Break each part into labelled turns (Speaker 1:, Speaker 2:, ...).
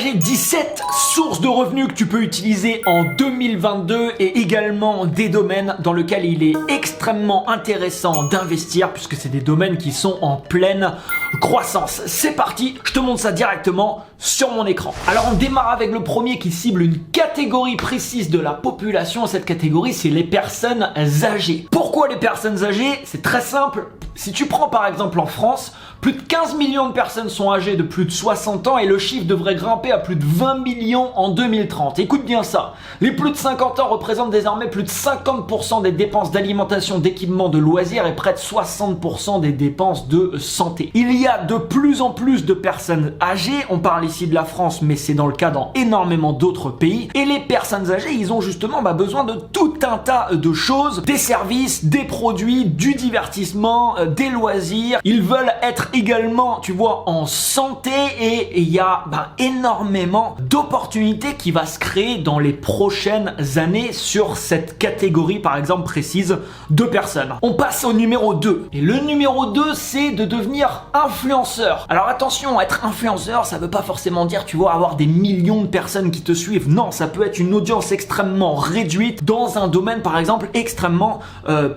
Speaker 1: partager 17 sources de revenus que tu peux utiliser en 2022 et également des domaines dans lesquels il est extrêmement intéressant d'investir puisque c'est des domaines qui sont en pleine croissance. C'est parti, je te montre ça directement sur mon écran. Alors on démarre avec le premier qui cible une catégorie précise de la population. Cette catégorie, c'est les personnes âgées. Pourquoi les personnes âgées? C'est très simple. Si tu prends par exemple en France, plus de 15 millions de personnes sont âgées de plus de 60 ans et le chiffre devrait grimper à plus de 20 millions en 2030. Écoute bien ça, les plus de 50 ans représentent désormais plus de 50% des dépenses d'alimentation, d'équipement, de loisirs et près de 60% des dépenses de santé. Il y a de plus en plus de personnes âgées, on parle ici de la France mais c'est dans le cas dans énormément d'autres pays, et les personnes âgées ils ont justement besoin de tout un tas de choses, des services, des produits, du divertissement, des loisirs. Ils veulent être également, tu vois, en santé et il y a énormément d'opportunités qui va se créer dans les prochaines années sur cette catégorie par exemple précise de personnes. On passe au numéro 2 et le numéro 2 c'est de devenir influenceur. Alors attention, être influenceur ça veut pas forcément dire tu vois avoir des millions de personnes qui te suivent. Non, ça peut être une audience extrêmement réduite dans un domaine par exemple extrêmement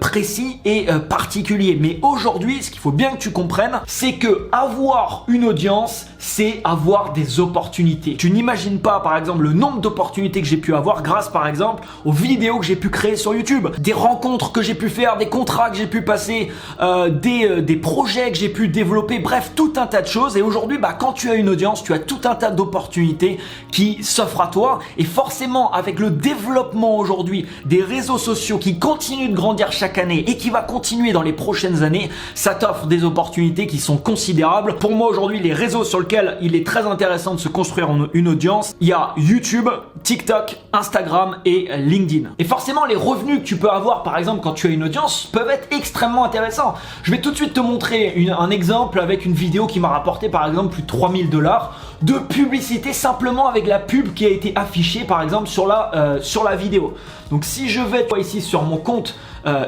Speaker 1: précis et particulier. Mais aujourd'hui, ce qu'il faut bien que tu comprennes, c'est que avoir une audience, c'est avoir des opportunités. Tu n'imagines pas, par exemple, le nombre d'opportunités que j'ai pu avoir grâce, par exemple, aux vidéos que j'ai pu créer sur YouTube, des rencontres que j'ai pu faire, des contrats que j'ai pu passer, des projets que j'ai pu développer, bref, tout un tas de choses. Et aujourd'hui, quand tu as une audience, tu as tout un tas d'opportunités qui s'offrent à toi. Et forcément, avec le développement aujourd'hui des réseaux sociaux qui continuent de grandir chaque année et qui va continuer dans les prochaines années, ça t'offre des opportunités qui sont considérables. Pour moi aujourd'hui, les réseaux sur lesquels il est très intéressant de se construire une audience, il y a YouTube, TikTok, Instagram et LinkedIn. Et forcément, les revenus que tu peux avoir par exemple quand tu as une audience peuvent être extrêmement intéressants. Je vais tout de suite te montrer un exemple avec une vidéo qui m'a rapporté par exemple plus de 3000 $ de publicité simplement avec la pub qui a été affichée par exemple sur la vidéo. Donc si je vais ici sur mon compte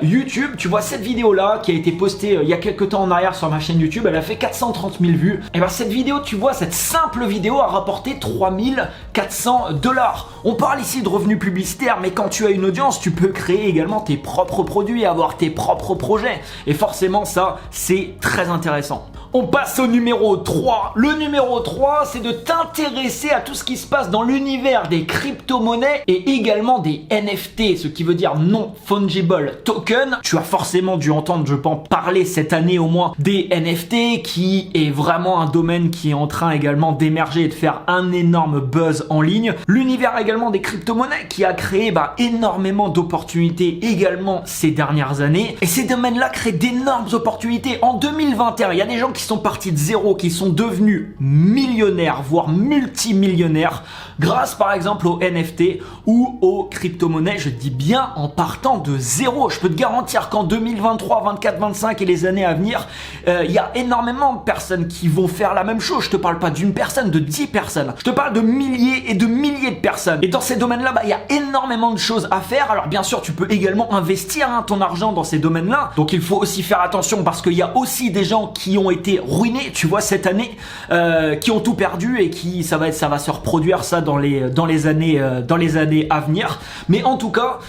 Speaker 1: YouTube, tu vois cette vidéo là qui a été postée il y a quelques temps en arrière sur ma chaîne YouTube, elle a fait 430 000 vues. Et cette vidéo, tu vois, cette simple vidéo a rapporté 3400 $. On parle ici de revenus publicitaires, mais quand tu as une audience, tu peux créer également tes propres produits, avoir tes propres projets. Et forcément ça, c'est très intéressant. On passe au numéro 3. Le numéro 3, c'est de t'intéresser à tout ce qui se passe dans l'univers des crypto-monnaies et également des NFT, ce qui veut dire non-fungible token. Tu as forcément dû entendre, je pense, parler cette année au moins des NFT, qui est vraiment un domaine qui est en train également d'émerger et de faire un énorme buzz en ligne. L'univers également des crypto-monnaies qui a créé énormément d'opportunités également ces dernières années. Et ces domaines-là créent d'énormes opportunités. En 2021, il y a des gens qui sont partis de zéro, qui sont devenus millionnaires, voire multimillionnaires, grâce par exemple aux NFT ou aux crypto-monnaies. Je dis bien en partant de zéro. Je peux te garantir qu'en 2023, 24, 25 et les années à venir, il y a énormément de personnes qui vont faire la même chose. Je te parle pas d'une personne, de 10 personnes. Je te parle de milliers et de milliers de personnes. Et dans ces domaines-là, il y a énormément de choses à faire. Alors bien sûr, tu peux également investir ton argent dans ces domaines-là. Donc il faut aussi faire attention parce qu'il y a aussi des gens qui ont été ruinés, tu vois, cette année, qui ont tout perdu et qui ça va se reproduire ça dans les années à venir. Mais en tout cas,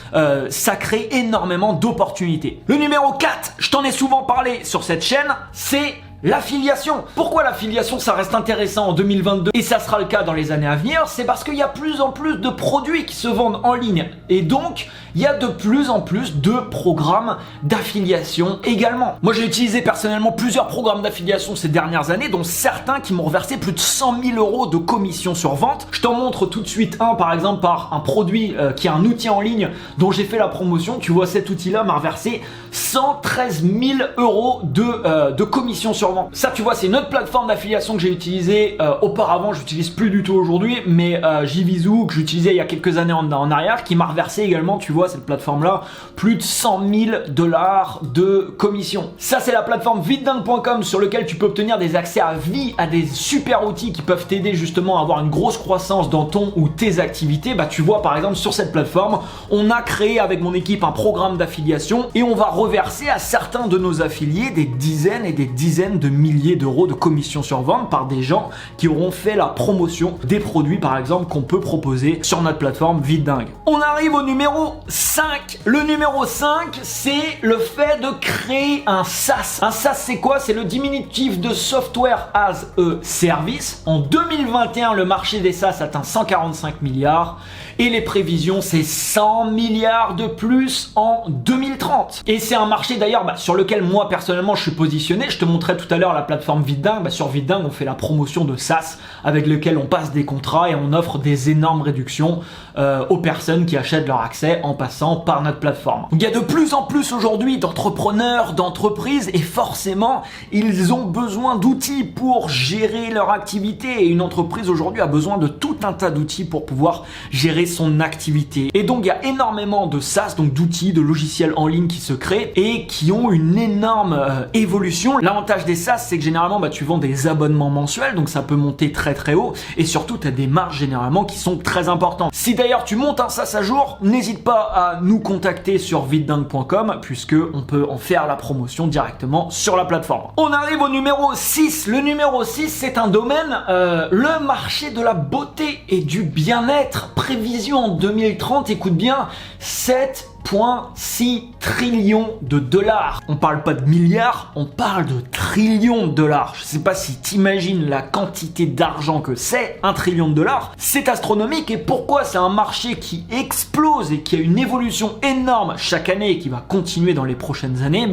Speaker 1: ça crée énormément d'opportunités. Le numéro 4, je t'en ai souvent parlé sur cette chaîne, c'est l'affiliation. Pourquoi l'affiliation ça reste intéressant en 2022 et ça sera le cas dans les années à venir? C'est parce qu'il y a plus en plus de produits qui se vendent en ligne et donc il y a de plus en plus de programmes d'affiliation également. Moi j'ai utilisé personnellement plusieurs programmes d'affiliation ces dernières années, dont certains qui m'ont reversé plus de 100 000 € de commission sur vente. Je t'en montre tout de suite un par exemple par un produit qui est un outil en ligne dont j'ai fait la promotion. Tu vois, cet outil là m'a reversé 113 000 € de commission sur vente. Ça tu vois, c'est une autre plateforme d'affiliation que j'ai utilisée auparavant, j'utilise plus du tout aujourd'hui, mais Jivizu que j'utilisais il y a quelques années en arrière, qui m'a reversé également, tu vois, cette plateforme là, plus de 100 000 $ de commission. Ça c'est la plateforme vitedingue.com sur lequel tu peux obtenir des accès à vie à des super outils qui peuvent t'aider justement à avoir une grosse croissance dans ton ou tes activités. Tu vois par exemple sur cette plateforme, on a créé avec mon équipe un programme d'affiliation et on va reverser à certains de nos affiliés des dizaines et des dizaines de milliers d'euros de commission sur vente par des gens qui auront fait la promotion des produits par exemple qu'on peut proposer sur notre plateforme Vidingue. On arrive au numéro 5. Le numéro 5, c'est le fait de créer un SaaS. Un SaaS, c'est quoi? C'est le diminutif de Software as a Service. En 2021, le marché des SaaS atteint 145 milliards et les prévisions, c'est 100 milliards de plus en 2030. Et c'est un marché d'ailleurs sur lequel moi personnellement je suis positionné. Je te montrais tout à l'heure la plateforme Vidingue. Sur Vidingue, on fait la promotion de SaaS avec lequel on passe des contrats et on offre des énormes réductions aux personnes qui achètent leur accès en passant par notre plateforme. Donc, il y a de plus en plus aujourd'hui d'entrepreneurs, d'entreprises et forcément ils ont besoin d'outils pour gérer leur activité et une entreprise aujourd'hui a besoin de tout un tas d'outils pour pouvoir gérer son activité. Et donc il y a énormément de SaaS, donc d'outils, de logiciels en ligne qui se créent et qui ont une énorme évolution. L'avantage des SaaS, c'est que généralement tu vends des abonnements mensuels, donc ça peut monter très très haut et surtout tu as des marges généralement qui sont très importantes. Si d'ailleurs tu montes un SaaS à jour, n'hésite pas à nous contacter sur vidingue.com puisque on peut en faire la promotion directement sur la plateforme. On arrive au numéro 6. Le numéro 6, c'est un domaine, le marché de la beauté et du bien-être. Prévision en 2030, écoute bien, 7,6 trillions de dollars. On parle pas de milliards, on parle de trillions de dollars. Je sais pas si t'imagines la quantité d'argent que c'est, 1 trillion de dollars. C'est astronomique et pourquoi c'est un marché qui explose et qui a une évolution énorme chaque année et qui va continuer dans les prochaines années.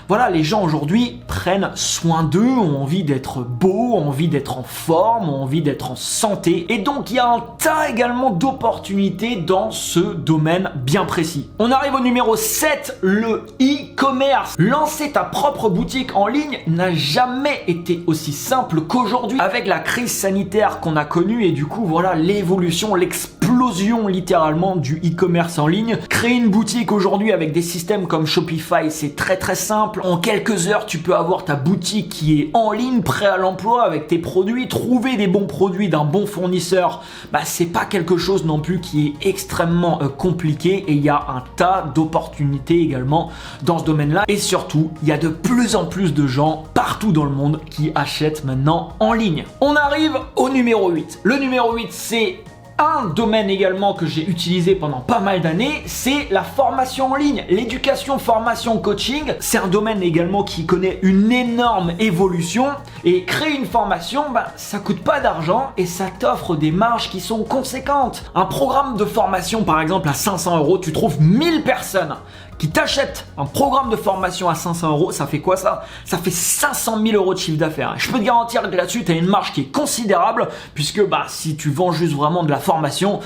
Speaker 1: Voilà, les gens aujourd'hui prennent soin d'eux, ont envie d'être beaux, ont envie d'être en forme, ont envie d'être en santé. Et donc il y a un tas également d'opportunités dans ce domaine bien précis. On arrive au numéro 7, le e-commerce. Lancer ta propre boutique en ligne n'a jamais été aussi simple qu'aujourd'hui. Avec la crise sanitaire qu'on a connue et du coup voilà l'évolution, l'explosion littéralement du e-commerce en ligne. Créer une boutique aujourd'hui avec des systèmes comme Shopify, c'est très très simple. En quelques heures, tu peux avoir ta boutique qui est en ligne, prêt à l'emploi avec tes produits. Trouver des bons produits d'un bon fournisseur, c'est pas quelque chose non plus qui est extrêmement compliqué et il y a un tas d'opportunités également dans ce domaine-là. Et surtout, il y a de plus en plus de gens partout dans le monde qui achètent maintenant en ligne. On arrive au numéro 8. Le numéro 8, c'est un domaine également que j'ai utilisé pendant pas mal d'années, c'est la formation en ligne, l'éducation, formation, coaching. C'est un domaine également qui connaît une énorme évolution et créer une formation, ça coûte pas d'argent et ça t'offre des marges qui sont conséquentes. Un programme de formation par exemple à 500 €, tu trouves 1000 personnes qui t'achètent un programme de formation à 500 €, ça fait quoi ça? Ça fait 500 000 € de chiffre d'affaires. Je peux te garantir que là-dessus, tu as une marge qui est considérable puisque si tu vends juste vraiment de la formation,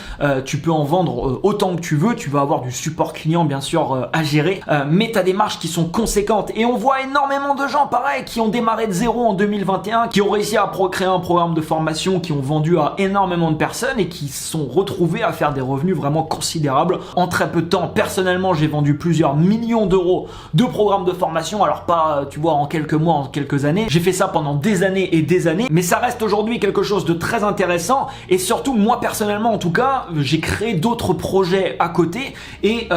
Speaker 1: tu peux en vendre autant que tu veux. Tu vas avoir du support client bien sûr à gérer, mais tu as des marges qui sont conséquentes. Et on voit énormément de gens pareil qui ont démarré de zéro en 2021, qui ont réussi à créer un programme de formation, qui ont vendu à énormément de personnes et qui se sont retrouvés à faire des revenus vraiment considérables en très peu de temps. Personnellement, j'ai vendu plusieurs millions d'euros de programmes de formation, alors pas en quelques mois, en quelques années. J'ai fait ça pendant des années et des années, mais ça reste aujourd'hui quelque chose de très intéressant et surtout moi personnellement en tout cas, j'ai créé d'autres projets à côté et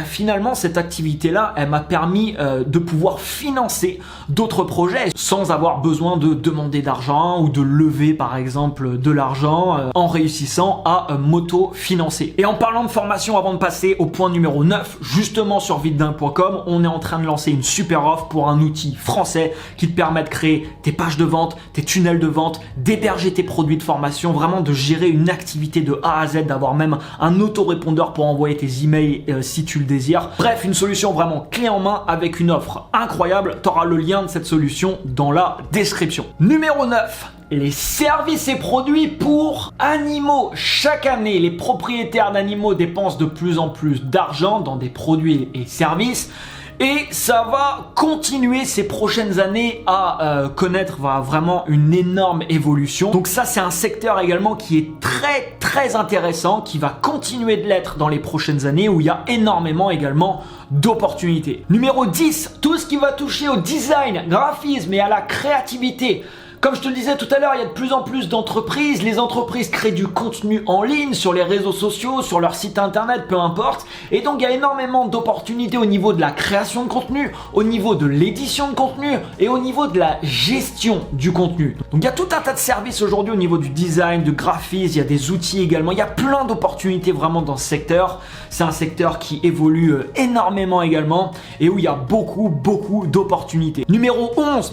Speaker 1: finalement cette activité-là, elle m'a permis de pouvoir financer d'autres projets sans avoir besoin de demander d'argent ou de lever par exemple de l'argent en réussissant à m'auto-financer. Et en parlant de formation, avant de passer au point numéro 9, justement sur vidingue.com, on est en train de lancer une super offre pour un outil français qui te permet de créer tes pages de vente, tes tunnels de vente, d'héberger tes produits de formation, vraiment de gérer une activité de A à Z, d'avoir même un autorépondeur pour envoyer tes emails si tu le désires. Bref, une solution vraiment clé en main avec une offre incroyable. Tu auras le lien de cette solution dans la description. Numéro 9. Les services et produits pour animaux. Chaque année, les propriétaires d'animaux dépensent de plus en plus d'argent dans des produits et services. Et ça va continuer ces prochaines années à connaître vraiment une énorme évolution. Donc ça, c'est un secteur également qui est très très intéressant, qui va continuer de l'être dans les prochaines années, où il y a énormément également d'opportunités. Numéro 10, tout ce qui va toucher au design, graphisme et à la créativité. Comme je te le disais tout à l'heure, il y a de plus en plus d'entreprises. Les entreprises créent du contenu en ligne sur les réseaux sociaux, sur leur site internet, peu importe. Et donc il y a énormément d'opportunités au niveau de la création de contenu, au niveau de l'édition de contenu et au niveau de la gestion du contenu. Donc il y a tout un tas de services aujourd'hui au niveau du design, du graphisme, il y a des outils également. Il y a plein d'opportunités vraiment dans ce secteur. C'est un secteur qui évolue énormément également et où il y a beaucoup d'opportunités. Numéro 11,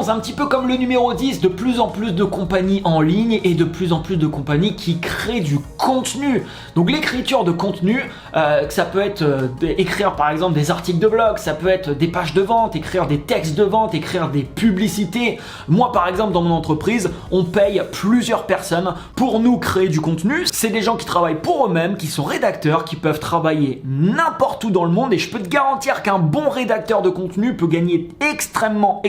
Speaker 1: un petit peu comme le numéro 10, de plus en plus de compagnies en ligne et de plus en plus de compagnies qui créent du contenu. Donc l'écriture de contenu, ça peut être écrire par exemple des articles de blog, ça peut être des pages de vente, écrire des textes de vente, écrire des publicités. Moi par exemple dans mon entreprise, on paye plusieurs personnes pour nous créer du contenu. C'est des gens qui travaillent pour eux-mêmes, qui sont rédacteurs, qui peuvent travailler n'importe où dans le monde et je peux te garantir qu'un bon rédacteur de contenu peut gagner extrêmement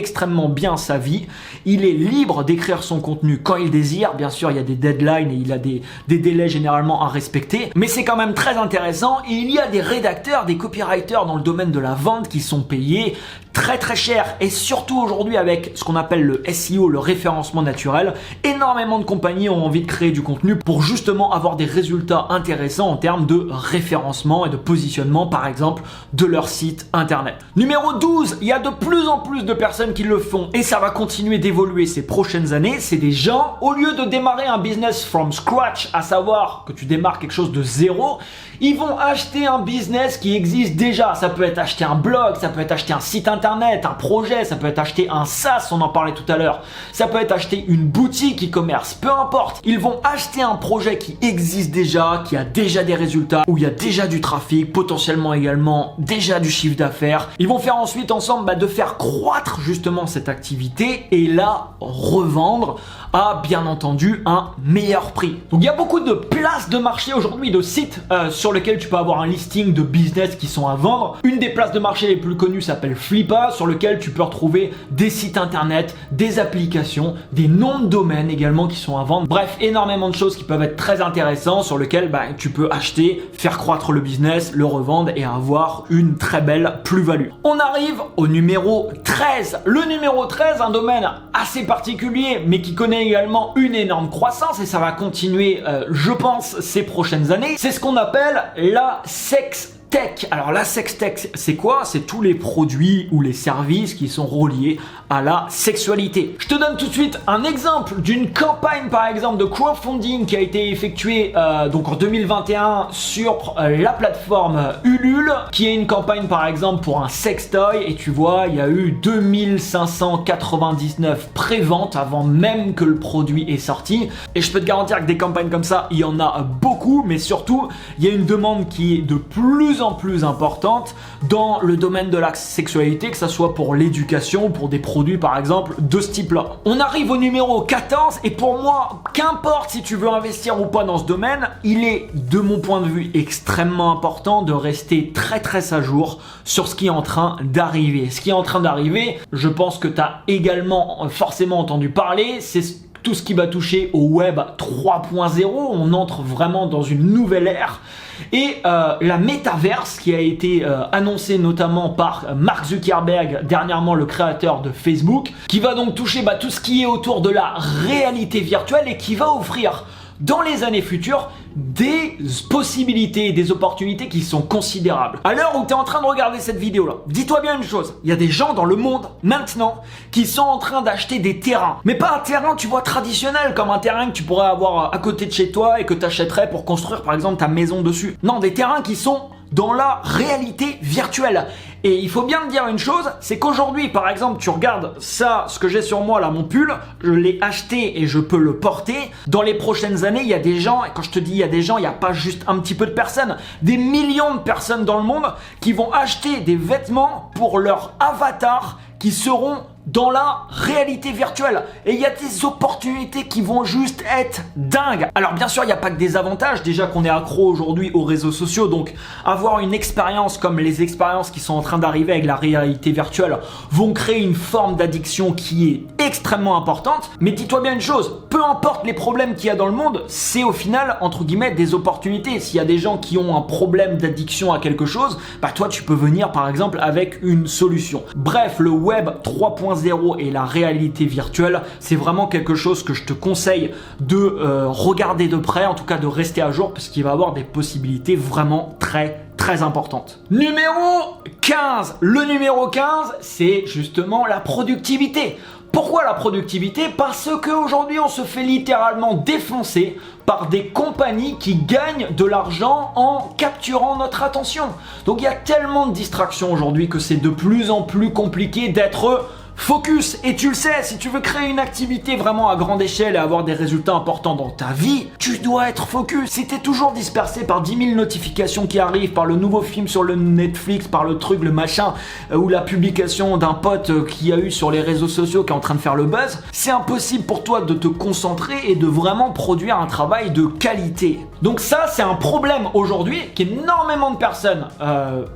Speaker 1: bien sa vie. Il est libre d'écrire son contenu quand il désire. Bien sûr, il y a des deadlines et il a des délais généralement à respecter. Mais c'est quand même très intéressant. Et il y a des rédacteurs, des copywriters dans le domaine de la vente qui sont payés très cher. Et surtout aujourd'hui avec ce qu'on appelle le SEO, le référencement naturel, énormément de compagnies ont envie de créer du contenu pour justement avoir des résultats intéressants en termes de référencement et de positionnement par exemple de leur site internet. Numéro 12, il y a de plus en plus de personnes qui le font et ça va continuer d'évoluer ces prochaines années. C'est des gens, au lieu de démarrer un business from scratch, à savoir que tu démarres quelque chose de zéro, ils vont acheter un business qui existe déjà. Ça peut être acheter un blog, ça peut être acheter un site internet, un projet, ça peut être acheter un SaaS, on en parlait tout à l'heure. Ça peut être acheter une boutique e-commerce, peu importe. Ils vont acheter un projet qui existe déjà, qui a déjà des résultats, où il y a déjà du trafic, potentiellement également déjà du chiffre d'affaires. Ils vont faire ensuite ensemble de faire croître justement cette activité et la revendre à bien entendu un meilleur prix. Donc il y a beaucoup de places de marché aujourd'hui, de sites sur lesquels tu peux avoir un listing de business qui sont à vendre. Une des places de marché les plus connues s'appelle Flippa, sur lequel tu peux retrouver des sites internet, des applications, des noms de domaines également qui sont à vendre. Bref, énormément de choses qui peuvent être très intéressantes sur lesquelles tu peux acheter, faire croître le business, le revendre et avoir une très belle plus-value. On arrive au numéro 13. Le numéro 13, un domaine assez particulier mais qui connaît également une énorme croissance et ça va continuer, je pense, ces prochaines années. C'est ce qu'on appelle la sex tech. Alors la sex tech, c'est quoi? C'est tous les produits ou les services qui sont reliés à la sexualité. Je te donne tout de suite un exemple d'une campagne par exemple de crowdfunding qui a été effectuée donc en 2021 sur la plateforme Ulule, qui est une campagne par exemple pour un sextoy et tu vois il y a eu 2599 préventes avant même que le produit est sorti et je peux te garantir que des campagnes comme ça il y en a beaucoup, mais surtout il y a une demande qui est de plus en plus importante dans le domaine de la sexualité, que ça soit pour l'éducation ou pour des produits par exemple de ce type-là. On arrive au numéro 14 et pour moi, qu'importe si tu veux investir ou pas dans ce domaine, il est de mon point de vue extrêmement important de rester très à jour sur ce qui est en train d'arriver. Ce qui est en train d'arriver, je pense que tu as également forcément entendu parler, c'est tout ce qui va toucher au web 3.0. On entre vraiment dans une nouvelle ère. Et la métaverse qui a été annoncée notamment par Mark Zuckerberg, dernièrement le créateur de Facebook, qui va donc toucher tout ce qui est autour de la réalité virtuelle et qui va offrir dans les années futures des possibilités, des opportunités qui sont considérables. À l'heure où tu es en train de regarder cette vidéo là, dis-toi bien une chose, il y a des gens dans le monde maintenant qui sont en train d'acheter des terrains, mais pas un terrain tu vois traditionnel comme un terrain que tu pourrais avoir à côté de chez toi et que tu achèterais pour construire par exemple ta maison dessus. Non, des terrains qui sont dans la réalité virtuelle. Et il faut bien me dire une chose, c'est qu'aujourd'hui, par exemple, tu regardes ça, ce que j'ai sur moi là, mon pull, je l'ai acheté et je peux le porter. Dans les prochaines années, il y a des gens, et quand je te dis il y a des gens, il n'y a pas juste un petit peu de personnes, des millions de personnes dans le monde qui vont acheter des vêtements pour leur avatar qui seront dans la réalité virtuelle. Et il y a des opportunités qui vont juste être dingues. Alors bien sûr, il n'y a pas que des avantages. Déjà qu'on est accro aujourd'hui aux réseaux sociaux, donc avoir une expérience comme les expériences qui sont en train d'arriver avec la réalité virtuelle vont créer une forme d'addiction qui est extrêmement importante. Mais dis-toi bien une chose, peu importe les problèmes qu'il y a dans le monde, c'est au final, entre guillemets, des opportunités. S'il y a des gens qui ont un problème d'addiction à quelque chose, toi tu peux venir par exemple avec une solution. Bref, le web 3.0 3.0 et la réalité virtuelle, c'est vraiment quelque chose que je te conseille de regarder de près, en tout cas de rester à jour, parce qu'il va y avoir des possibilités vraiment très importante. Numéro 15. Le numéro 15, c'est justement la productivité. Pourquoi la productivité? Parce qu'aujourd'hui, on se fait littéralement défoncer par des compagnies qui gagnent de l'argent en capturant notre attention. Donc il y a tellement de distractions aujourd'hui que c'est de plus en plus compliqué d'être focus. Et tu le sais, si tu veux créer une activité vraiment à grande échelle et avoir des résultats importants dans ta vie, tu dois être focus. Si tu es toujours dispersé par 10 000 notifications qui arrivent, par le nouveau film sur le Netflix, par le truc, le machin, ou la publication d'un pote qui a eu sur les réseaux sociaux qui est en train de faire le buzz, c'est impossible pour toi de te concentrer et de vraiment produire un travail de qualité. Donc ça, c'est un problème aujourd'hui qu'énormément de personnes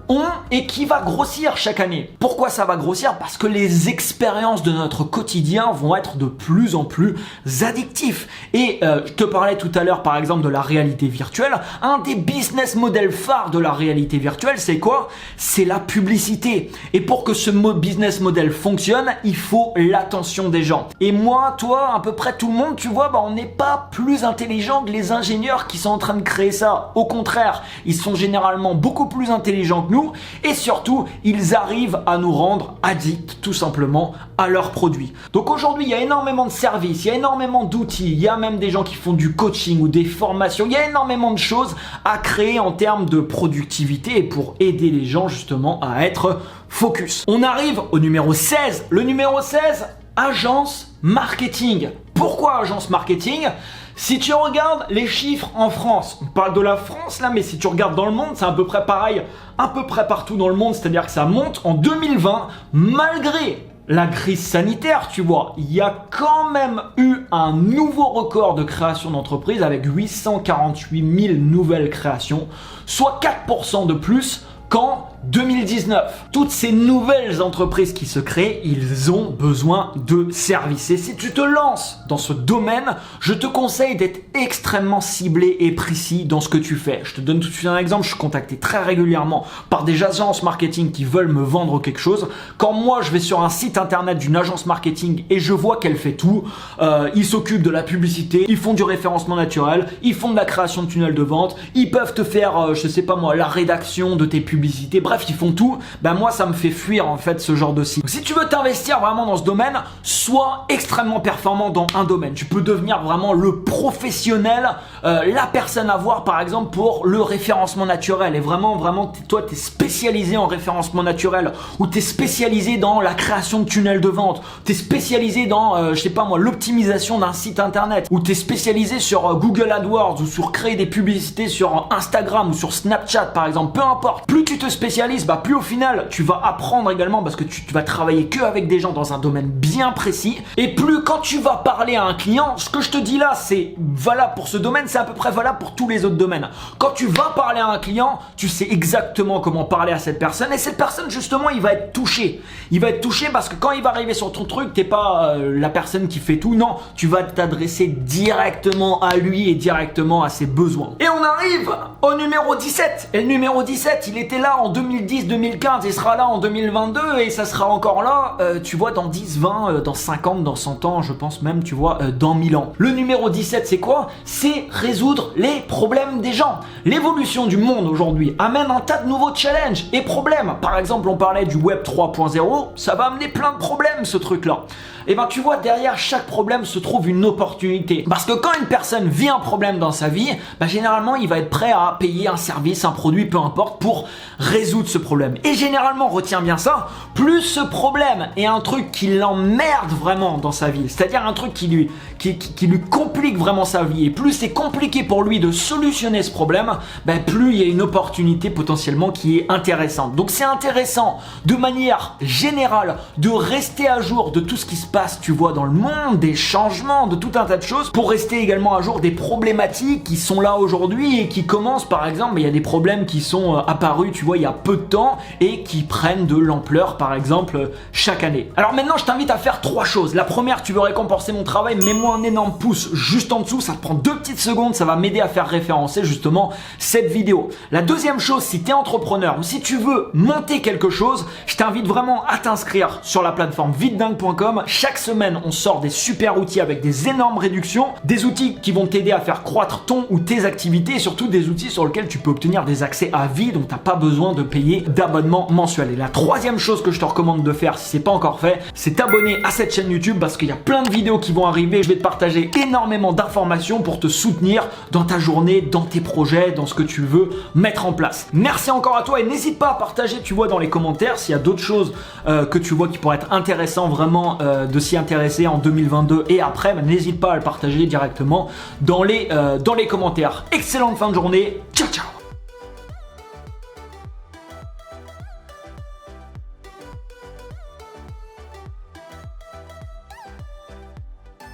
Speaker 1: ont et qui va grossir chaque année. Pourquoi ça va grossir? Parce que les expériences de notre quotidien vont être de plus en plus addictifs. Et je te parlais tout à l'heure par exemple de la réalité virtuelle. Un des business models phares de la réalité virtuelle, c'est quoi? C'est la publicité. Et pour que ce business model fonctionne, il faut l'attention des gens. Et moi, toi, à peu près tout le monde, tu vois, on n'est pas plus intelligent que les ingénieurs qui sont en train de créer ça. Au contraire, ils sont généralement beaucoup plus intelligents que nous et surtout, ils arrivent à nous rendre addicts tout simplement à leurs produits. Donc aujourd'hui, il y a énormément de services, il y a énormément d'outils, il y a même des gens qui font du coaching ou des formations, il y a énormément de choses à créer en termes de productivité et pour aider les gens justement à être focus. On arrive au numéro 16. Le numéro 16, agence marketing. Pourquoi agence marketing? Si tu regardes les chiffres en France, on parle de la France là, mais si tu regardes dans le monde, c'est à peu près pareil, à peu près partout dans le monde, c'est-à-dire que ça monte en 2020, malgré la crise sanitaire, tu vois, il y a quand même eu un nouveau record de création d'entreprises avec 848 000 nouvelles créations, soit 4% de plus qu'en 2019. Toutes ces nouvelles entreprises qui se créent, ils ont besoin de services. Et si tu te lances dans ce domaine, je te conseille d'être extrêmement ciblé et précis dans ce que tu fais. Je te donne tout de suite un exemple. Je suis contacté très régulièrement par des agences marketing qui veulent me vendre quelque chose. Quand moi, je vais sur un site internet d'une agence marketing et je vois qu'elle fait tout, ils s'occupent de la publicité, ils font du référencement naturel, ils font de la création de tunnels de vente, ils peuvent te faire, je sais pas moi, la rédaction de tes publicités. Bref, ils font tout, moi ça me fait fuir en fait ce genre de site. Donc, si tu veux t'investir vraiment dans ce domaine, sois extrêmement performant dans un domaine. Tu peux devenir vraiment le professionnel, la personne à voir par exemple pour le référencement naturel. Et vraiment toi tu es spécialisé en référencement naturel ou tu es spécialisé dans la création de tunnels de vente, tu es spécialisé dans je sais pas moi l'optimisation d'un site internet ou tu es spécialisé sur Google AdWords ou sur créer des publicités sur Instagram ou sur Snapchat par exemple, peu importe. Plus tu te spécialises, plus au final tu vas apprendre également parce que tu vas travailler que avec des gens dans un domaine bien précis et plus quand tu vas parler à un client, ce que je te dis là c'est valable pour ce domaine, c'est à peu près valable pour tous les autres domaines. Quand tu vas parler à un client, tu sais exactement comment parler à cette personne et cette personne justement il va être touché. Il va être touché parce que quand il va arriver sur ton truc, t'es pas la personne qui fait tout, non, tu vas t'adresser directement à lui et directement à ses besoins. Et on arrive au numéro 17 et le numéro 17 il était là en 2010-2015, il sera là en 2022 et ça sera encore là, tu vois, dans 10, 20, dans 50, dans 100 ans, je pense même, tu vois, dans 1000 ans. Le numéro 17, c'est quoi? C'est résoudre les problèmes des gens. L'évolution du monde aujourd'hui amène un tas de nouveaux challenges et problèmes. Par exemple, on parlait du web 3.0, ça va amener plein de problèmes, ce truc-là. Et tu vois, derrière chaque problème se trouve une opportunité. Parce que quand une personne vit un problème dans sa vie, généralement, il va être prêt à payer un service, un produit, peu importe, pour résoudre ce problème. Et généralement, retiens bien ça, plus ce problème est un truc qui l'emmerde vraiment dans sa vie, c'est-à-dire un truc qui lui complique vraiment sa vie, et plus c'est compliqué pour lui de solutionner ce problème, plus il y a une opportunité potentiellement qui est intéressante. Donc c'est intéressant de manière générale de rester à jour de tout ce qui se passe, tu vois, dans le monde, des changements, de tout un tas de choses, pour rester également à jour des problématiques qui sont là aujourd'hui et qui commencent, par exemple, il y a des problèmes qui sont apparus, tu vois, il y a peu de temps et qui prennent de l'ampleur, par exemple, chaque année. Alors maintenant, je t'invite à faire 3 choses. La première, tu veux récompenser mon travail, mets-moi un énorme pouce juste en dessous, ça te prend 2 petites secondes, ça va m'aider à faire référencer justement cette vidéo. La deuxième chose, si tu es entrepreneur ou si tu veux monter quelque chose, je t'invite vraiment à t'inscrire sur la plateforme vitedingue.com. Chaque semaine, on sort des super outils avec des énormes réductions, des outils qui vont t'aider à faire croître ton ou tes activités et surtout des outils sur lesquels tu peux obtenir des accès à vie, donc tu n'as pas besoin de payer d'abonnement mensuel. Et la troisième chose que je te recommande de faire si c'est pas encore fait, c'est t'abonner à cette chaîne YouTube parce qu'il y a plein de vidéos qui vont arriver. Je vais te partager énormément d'informations pour te soutenir dans ta journée, dans tes projets, dans ce que tu veux mettre en place. Merci encore à toi et n'hésite pas à partager, tu vois, dans les commentaires s'il y a d'autres choses que tu vois qui pourraient être intéressants vraiment de s'y intéresser en 2022 et après, n'hésite pas à le partager directement dans les commentaires. Excellente fin de journée, ciao ciao.